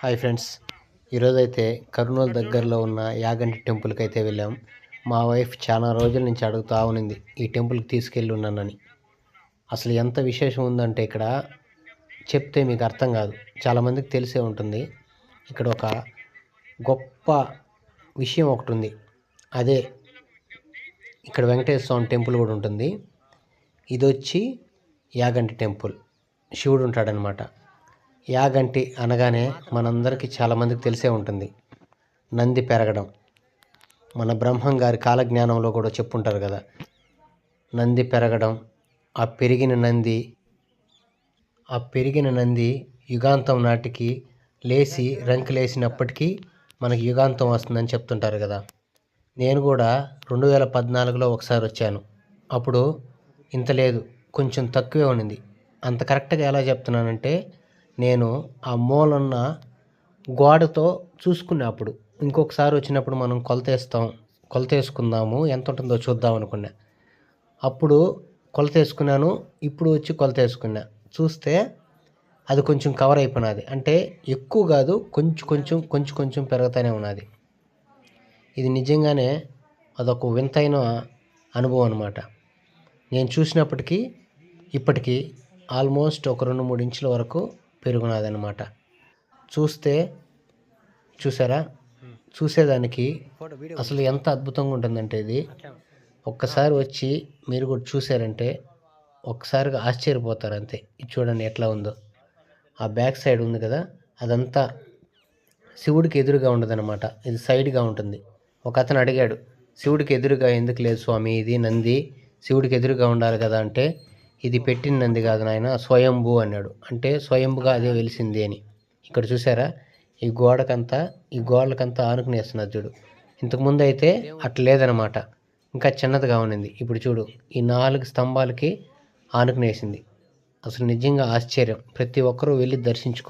Hi friends, ఈరోజైతే కర్నూలు దగ్గరలో ఉన్న యాగంటి టెంపుల్కి అయితే వెళ్ళాం. మా వైఫ్ చాలా రోజుల నుంచి అడుగుతూ ఉన్నింది ఈ టెంపుల్కి తీసుకెళ్ళి ఉన్నానని. అసలు ఎంత విశేషం ఉందంటే ఇక్కడ చెప్తే మీకు అర్థం కాదు, చాలామందికి తెలిసే ఉంటుంది. ఇక్కడ ఒక గొప్ప విషయం ఒకటి ఉంది. అదే ఇక్కడ వెంకటేశ్వర స్వామి టెంపుల్ కూడా ఉంటుంది. ఇది వచ్చి యాగంటి టెంపుల్, శివుడు ఉంటాడనమాట. యాగంటి అనగానే మనందరికీ చాలామందికి తెలిసే ఉంటుంది, నంది పెరగడం. మన బ్రహ్మం గారి కాలజ్ఞానంలో కూడా చెప్పుంటారు కదా, నంది పెరగడం. ఆ పెరిగిన నంది యుగాంతం నాటికి లేచి రంకులేసినప్పటికీ మనకి యుగాంతం వస్తుందని చెప్తుంటారు కదా. నేను కూడా 2014లో ఒకసారి వచ్చాను. అప్పుడు ఇంత లేదు, కొంచెం తక్కువే ఉన్నింది. అంత కరెక్ట్గా ఎలా చెప్తున్నానంటే, నేను ఆ మూలన్న గోడతో చూసుకున్నా. అప్పుడు ఇంకొకసారి వచ్చినప్పుడు మనం కొలతేసుకుందాము, ఎంత ఉంటుందో చూద్దాం అనుకున్నా. అప్పుడు కొలతేసుకున్నాను, ఇప్పుడు వచ్చి కొలతేసుకున్నా. చూస్తే అది కొంచెం కవర్ అయిపోయినది. అంటే ఎక్కువ కాదు, కొంచెం పెరుగుతూనే ఉన్నది. ఇది నిజంగానే అదొక వింతైన అనుభవం అన్నమాట. నేను చూసినప్పటికీ ఇప్పటికీ ఆల్మోస్ట్ ఒక 2-3 ఇంచుల వరకు పెరుగున్నదన్నమాట. చూసేదానికి అసలు ఎంత అద్భుతంగా ఉంటుందంటే, ఇది ఒక్కసారి వచ్చి మీరు కూడా చూసారంటే ఒక్కసారిగా ఆశ్చర్యపోతారు అంతే. ఇది చూడండి ఎట్లా ఉందో. ఆ బ్యాక్ సైడ్ ఉంది కదా, అదంతా శివుడికి ఎదురుగా ఉండదన్నమాట, ఇది సైడ్గా ఉంటుంది. ఒక అతను అడిగాడు, శివుడికి ఎదురుగా ఎందుకు లేదు స్వామి, ఇది నంది శివుడికి ఎదురుగా ఉండాలి కదా అంటే, ఇది పెట్టిన నంది కాదు నాయన, స్వయంభూ అన్నాడు. అంటే స్వయంభుగా అదే వెలిసింది అని. ఇక్కడ చూసారా, ఈ గోడలకంతా ఆనుకునేస్తున్నది చూడు. ఇంతకుముందు అయితే అట్లా లేదనమాట, ఇంకా చిన్నదిగా ఉన్నింది. ఇప్పుడు చూడు, ఈ 4 స్తంభాలకి ఆనుకునేసింది. అసలు నిజంగా ఆశ్చర్యం. ప్రతి ఒక్కరూ వెళ్ళి దర్శించుకో.